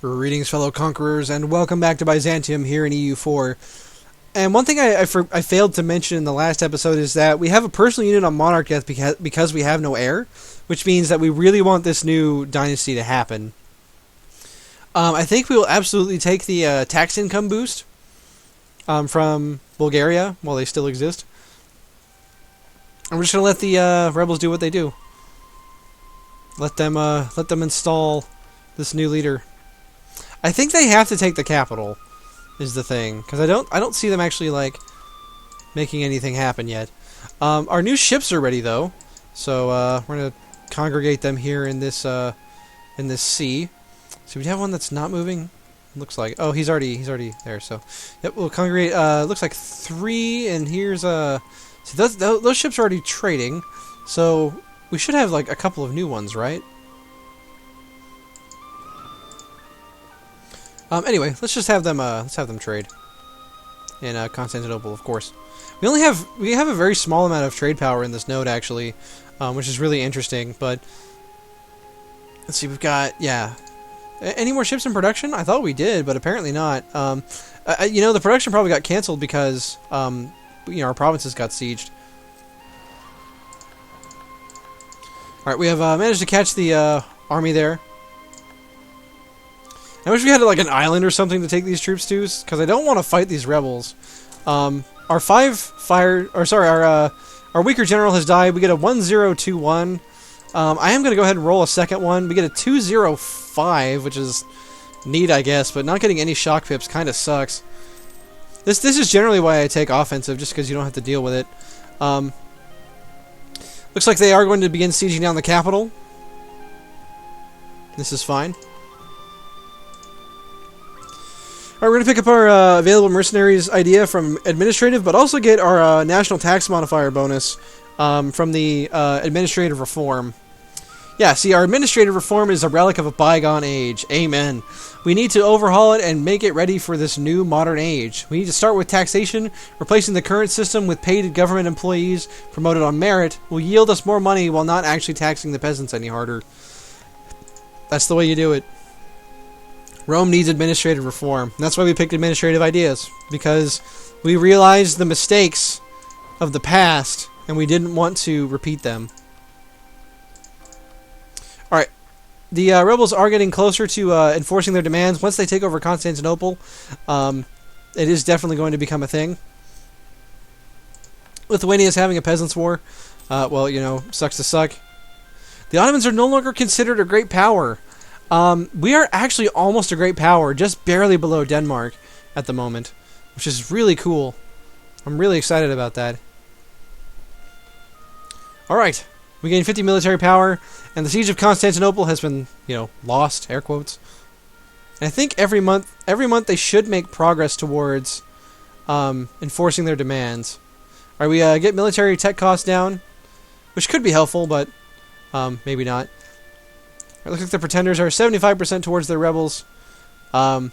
Greetings, fellow conquerors, and welcome back to Byzantium here in EU4. And one thing I failed to mention in the last episode is that we have a personal unit on Monarch Death because we have no heir, which means that we really want this new dynasty to happen. I think we will absolutely take the tax income boost from Bulgaria while they still exist. And we're just going to let the rebels do what they do. Let them install this new leader. I think they have to take the capital, is the thing, because I don't see them actually like making anything happen yet. Our new ships are ready though, so we're gonna congregate them here in this sea. So we have one that's not moving. Looks like he's already there. So yep, we'll congregate. Looks like 3, and here's so those ships are already trading. So we should have like a couple of new ones, right? Anyway, let's just have them trade in Constantinople, of course. We have a very small amount of trade power in this node actually, which is really interesting. But let's see, we've got any more ships in production? I thought we did, but apparently not. The production probably got canceled because our provinces got sieged. All right, we have managed to catch the army there. I wish we had like an island or something to take these troops to, because I don't want to fight these rebels. Our weaker general has died. We get a 1021. I am going to go ahead and roll a second one. We get a 205, which is neat, I guess, but not getting any shock pips kind of sucks. This is generally why I take offensive, just because you don't have to deal with it. Looks like they are going to begin sieging down the capital. This is fine. Alright, we're going to pick up our available mercenaries idea from administrative, but also get our national tax modifier bonus from the administrative reform. Yeah, see, our administrative reform is a relic of a bygone age. Amen. We need to overhaul it and make it ready for this new modern age. We need to start with taxation. Replacing the current system with paid government employees promoted on merit will yield us more money while not actually taxing the peasants any harder. That's the way you do it. Rome needs administrative reform. And that's why we picked administrative ideas, because we realized the mistakes of the past and we didn't want to repeat them. Alright, the rebels are getting closer to enforcing their demands. Once they take over Constantinople, it is definitely going to become a thing. Lithuania is having a peasants' war. Well, sucks to suck. The Ottomans are no longer considered a great power. We are actually almost a great power, just barely below Denmark at the moment, which is really cool. I'm really excited about that. Alright, we gained 50 military power, and the siege of Constantinople has been, lost, air quotes. And I think every month they should make progress towards enforcing their demands. Alright, we get military tech costs down, which could be helpful, but maybe not. It looks like the pretenders are 75% towards their rebels. The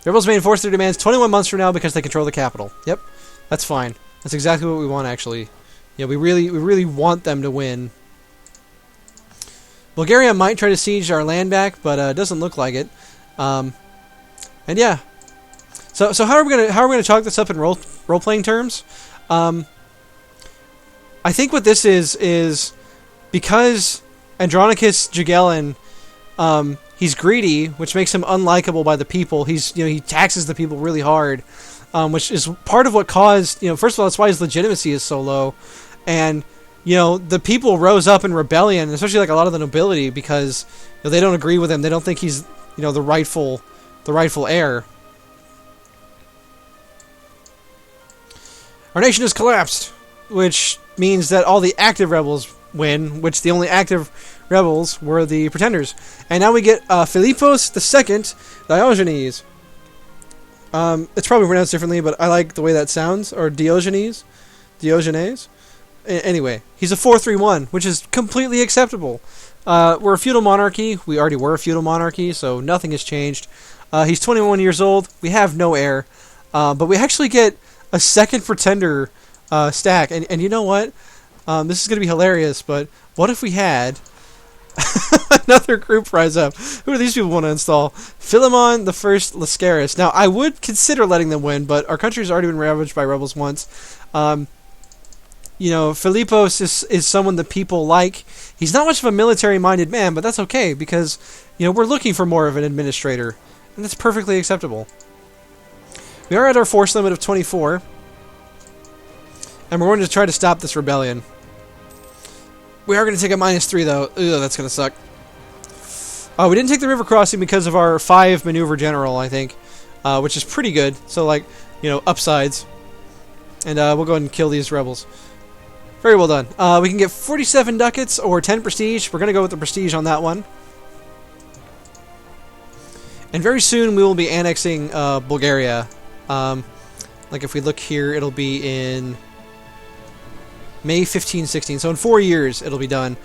rebels may enforce their demands 21 months from now because they control the capital. Yep, that's fine. That's exactly what we want, actually. Yeah, we really want them to win. Bulgaria might try to siege our land back, but it doesn't look like it. And yeah, so how are we gonna chalk this up in role playing terms? I think what this is because Andronicus Jagellan, he's greedy, which makes him unlikable by the people. He taxes the people really hard, which is part of what caused, first of all, that's why his legitimacy is so low. And, the people rose up in rebellion, especially like a lot of the nobility, because they don't agree with him. They don't think he's, the rightful heir. Our nation has collapsed, which means that all the active rebels win, which the only active rebels were the pretenders. And now we get Philippos II Diogenes. It's probably pronounced differently, but I like the way that sounds. Or Diogenes. Anyway, he's a 431, which is completely acceptable. We're a feudal monarchy. We already were a feudal monarchy, so nothing has changed. He's 21 years old. We have no heir. But we actually get a second pretender stack. And you know what? This is going to be hilarious, but what if we had Another group rise up. Who do these people want to install? Philemon the First Lascaris. Now, I would consider letting them win, but our country's already been ravaged by rebels once. Philippos is someone that people like. He's not much of a military-minded man, but that's okay, because, we're looking for more of an administrator, and that's perfectly acceptable. We are at our force limit of 24, and we're going to try to stop this rebellion. We are going to take a -3, though. Ugh, that's going to suck. We didn't take the river crossing because of our 5 maneuver general, I think, which is pretty good. So, upsides. And we'll go ahead and kill these rebels. Very well done. We can get 47 ducats or 10 prestige. We're going to go with the prestige on that one. And very soon we will be annexing Bulgaria. If we look here, it'll be in May 1516. So in 4 years, it'll be done.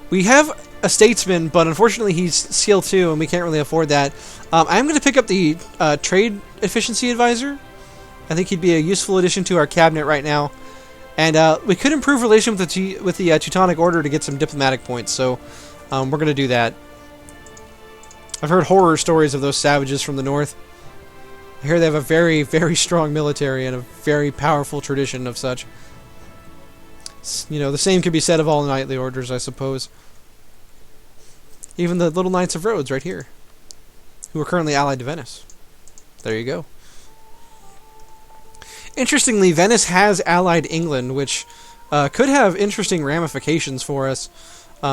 We have a statesman, but unfortunately he's skill 2, and we can't really afford that. I'm going to pick up the trade efficiency advisor. I think he'd be a useful addition to our cabinet right now. And we could improve relations with the Teutonic Order to get some diplomatic points. So we're going to do that. I've heard horror stories of those savages from the north. I hear they have a very, very strong military and a very powerful tradition of such. The same could be said of all knightly orders, I suppose. Even the little Knights of Rhodes right here, who are currently allied to Venice. There you go. Interestingly, Venice has allied England, which could have interesting ramifications for us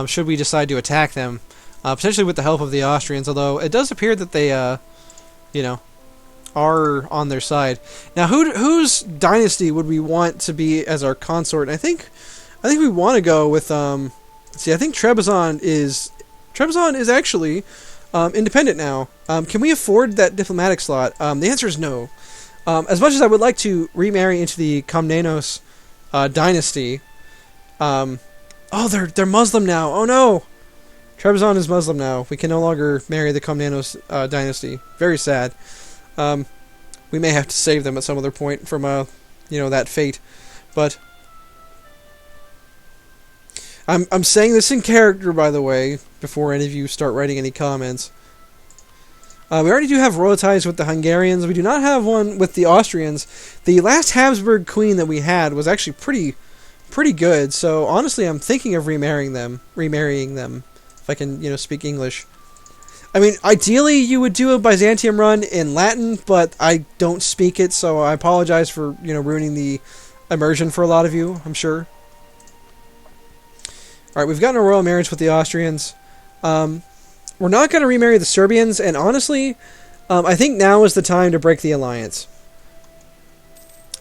should we decide to attack them, potentially with the help of the Austrians, although it does appear that they, are on their side. Now, whose dynasty would we want to be as our consort? I think we want to go with I think Trebizond is actually independent now. Can we afford that diplomatic slot? The answer is no. As much as I would like to remarry into the Komnenos dynasty. They're Muslim now. Oh no, Trebizond is Muslim now. We can no longer marry the Komnenos dynasty. Very sad. We may have to save them at some other point from, that fate. But I'm saying this in character, by the way, before any of you start writing any comments. We already do have royal ties with the Hungarians. We do not have one with the Austrians. The last Habsburg queen that we had was actually pretty good. So honestly, I'm thinking of remarrying them, if I can, speak English. I mean, ideally, you would do a Byzantium run in Latin, but I don't speak it, so I apologize for, ruining the immersion for a lot of you, I'm sure. Alright, we've gotten a royal marriage with the Austrians. We're not going to remarry the Serbians, and honestly, I think now is the time to break the alliance.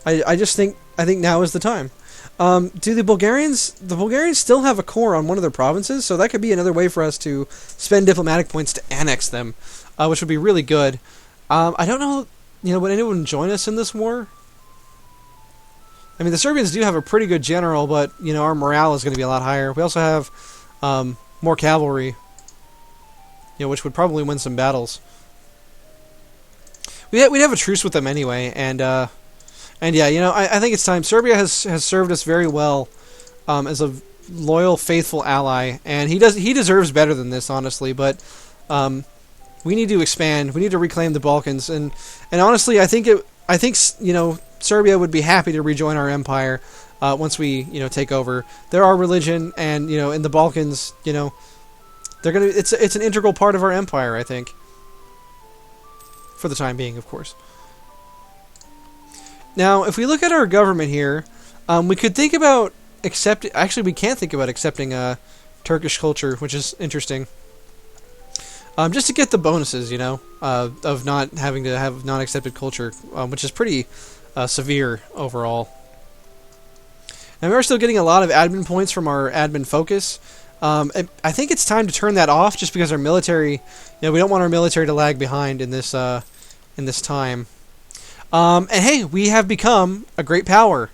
I think now is the time. Do the Bulgarians still have a core on one of their provinces, so that could be another way for us to spend diplomatic points to annex them, which would be really good. I don't know, would anyone join us in this war? I mean, the Serbians do have a pretty good general, but, our morale is going to be a lot higher. We also have more cavalry, which would probably win some battles. We'd have a truce with them anyway, and yeah, I think it's time. Serbia has served us very well as a loyal, faithful ally, and he deserves better than this, honestly. But we need to expand. We need to reclaim the Balkans, and honestly, I think Serbia would be happy to rejoin our empire once we take over. They're our religion, and in the Balkans, they're gonna. It's an integral part of our empire, I think. For the time being, of course. Now, if we look at our government here, we could think about accepting... Actually, we can't think about accepting Turkish culture, which is interesting. Just to get the bonuses, of not having to have non-accepted culture, which is pretty severe overall. And we are still getting a lot of admin points from our admin focus. I think it's time to turn that off, just because our military... we don't want our military to lag behind in this time. And hey, we have become a great power.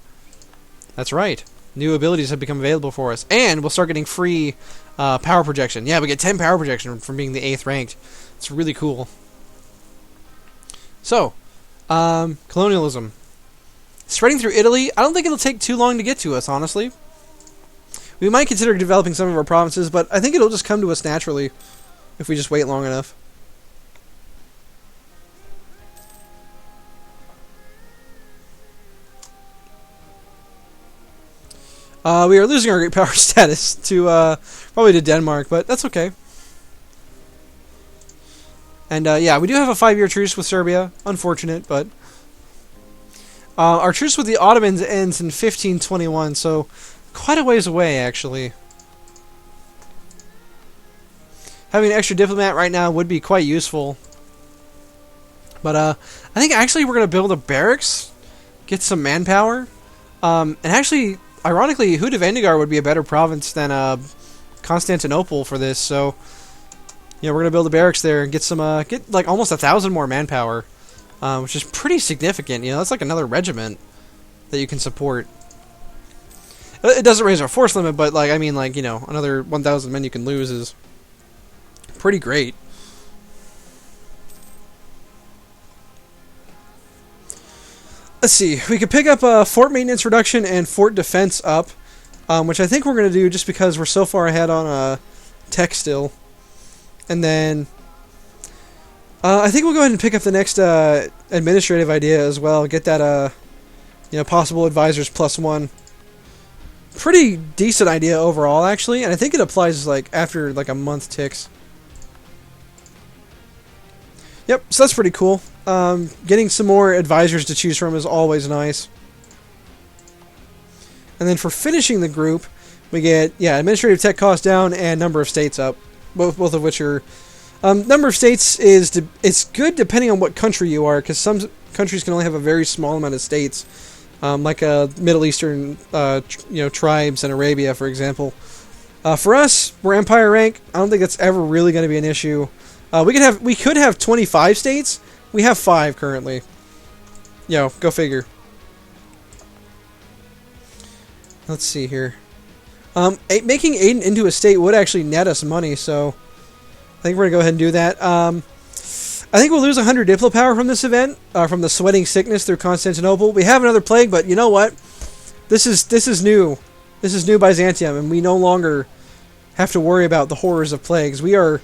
That's right. New abilities have become available for us. And we'll start getting free power projection. Yeah, we get 10 power projection from being the 8th ranked. It's really cool. So, colonialism. Spreading through Italy, I don't think it'll take too long to get to us, honestly. We might consider developing some of our provinces, but I think it'll just come to us naturally if we just wait long enough. We are losing our great power status to probably to Denmark, but that's okay. And yeah, we do have a 5-year truce with Serbia. Unfortunate, but our truce with the Ottomans ends in 1521, so quite a ways away, actually. Having an extra diplomat right now would be quite useful. But I think actually we're going to build a barracks, get some manpower, and actually, ironically, Hudavendigar would be a better province than Constantinople for this, so yeah, we're going to build a barracks there and get some, get like almost 1,000 more manpower, which is pretty significant. You know, that's like another regiment that you can support. It doesn't raise our force limit, but like, I mean, like, you know, another 1,000 men you can lose is pretty great. Let's see, we could pick up fort maintenance reduction and fort defense up, which I think we're going to do just because we're so far ahead on tech still. And then I think we'll go ahead and pick up the next administrative idea as well. Get that, you know, possible advisors +1. Pretty decent idea overall, actually, and I think it applies like after like a month ticks. Yep, so that's pretty cool. Getting some more advisors to choose from is always nice. And then for finishing the group, we get, yeah, administrative tech cost down and number of states up. Both of which are... number of states is... it's good depending on what country you are, because some countries can only have a very small amount of states. Like Middle Eastern you know, tribes in Arabia, for example. For us, we're empire rank. I don't think that's ever really going to be an issue. We could have 25 states. We have 5 currently. Yo, go figure. Let's see here. Making Aden into a state would actually net us money, so I think we're gonna go ahead and do that. I think we'll lose 100 diplo power from this event, from the sweating sickness through Constantinople. We have another plague, but you know what? This is new. This is new Byzantium, and we no longer have to worry about the horrors of plagues. We are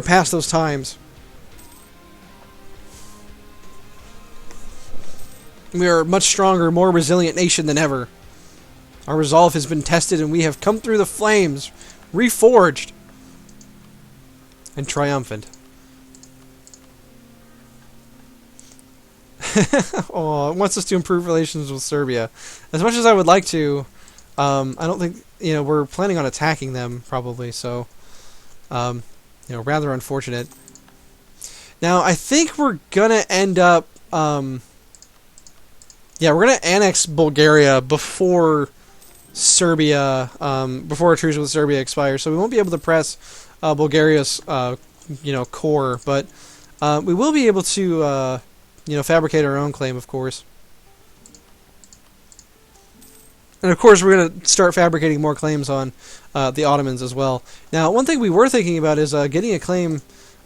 past those times. We are a much stronger, more resilient nation than ever. Our resolve has been tested, and we have come through the flames, reforged, and triumphant. Oh, it wants us to improve relations with Serbia. As much as I would like to, I don't think, you know, we're planning on attacking them, probably, so, you know, rather unfortunate. Now, I think we're gonna end up, yeah, we're gonna annex Bulgaria before Serbia, before our truce with Serbia expires, so we won't be able to press Bulgaria's, you know, core, but we will be able to, you know, fabricate our own claim, of course. And of course, we're going to start fabricating more claims on the Ottomans as well. Now, one thing we were thinking about is getting a claim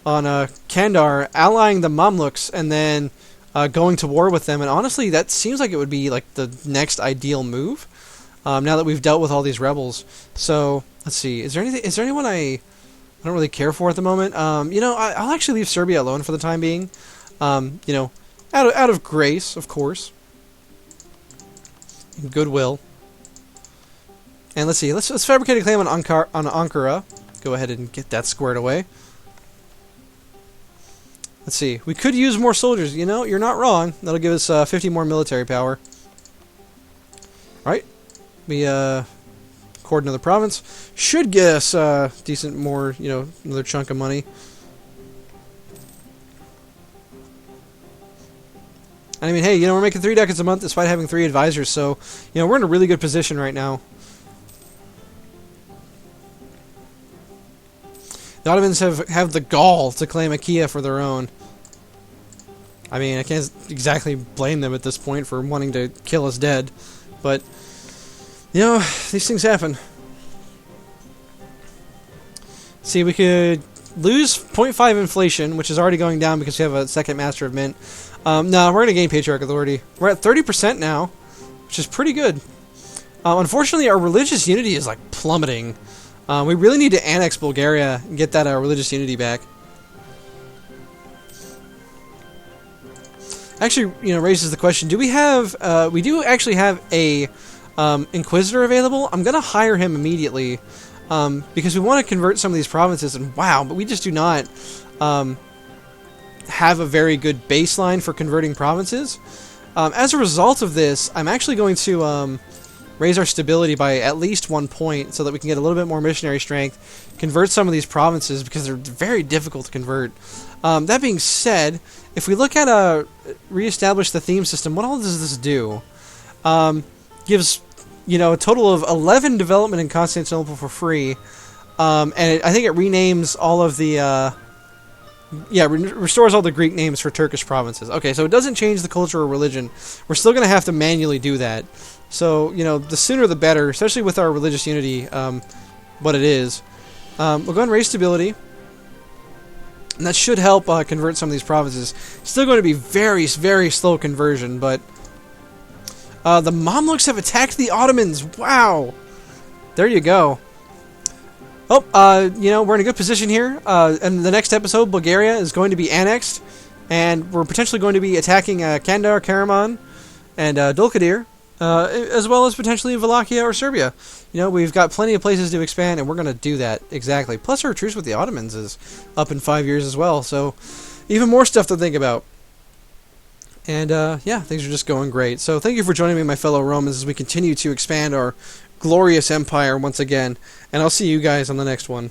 on Kandar, allying the Mamluks, and then going to war with them. And honestly, that seems like it would be like the next ideal move. Now that we've dealt with all these rebels. So let's see. Is there anyone I don't really care for at the moment? You know, I'll actually leave Serbia alone for the time being. You know, out of grace, of course, and goodwill. And let's see. Let's fabricate a claim on Ankara. Go ahead and get that squared away. Let's see. We could use more soldiers. You know, you're not wrong. That'll give us 50 more military power. All right. We accord another province. Should get us decent more, you know, another chunk of money. I mean, hey, you know, we're making 3 ducats a month despite having 3 advisors, so, you know, we're in a really good position right now. The Ottomans have the gall to claim Achaia for their own. I mean, I can't exactly blame them at this point for wanting to kill us dead, but, you know, these things happen. See, we could lose 0.5 inflation, which is already going down because we have a second Master of Mint. No, we're going to gain Patriarch Authority. We're at 30% now, which is pretty good. Unfortunately, our religious unity is like plummeting. We really need to annex Bulgaria and get that religious unity back. Actually, raises the question: do we have? We do actually have a Inquisitor available. I'm gonna hire him immediately because we want to convert some of these provinces. And wow, but we just do not have a very good baseline for converting provinces. As a result of this, I'm actually going to raise our stability by at least 1 point so that we can get a little bit more missionary strength, convert some of these provinces because they're very difficult to convert. That being said, if we look at reestablish the theme system, what all does this do? Gives a total of 11 development in Constantinople for free, and I think it renames all of the restores all the Greek names for Turkish provinces. Okay, so it doesn't change the culture or religion. We're still going to have to manually do that. So, the sooner the better, especially with our religious unity, what it is. We'll go and raise stability. And that should help convert some of these provinces. Still going to be very, very slow conversion, but the Mamluks have attacked the Ottomans. Wow! There you go. Oh, we're in a good position here. In the next episode, Bulgaria is going to be annexed, and we're potentially going to be attacking Kandar, Karaman, and Dulkadir, as well as potentially Wallachia or Serbia. We've got plenty of places to expand, and we're going to do that, exactly. Plus, our truce with the Ottomans is up in 5 years as well, so even more stuff to think about. And, things are just going great. So thank you for joining me, my fellow Romans, as we continue to expand our glorious empire once again, and I'll see you guys on the next one.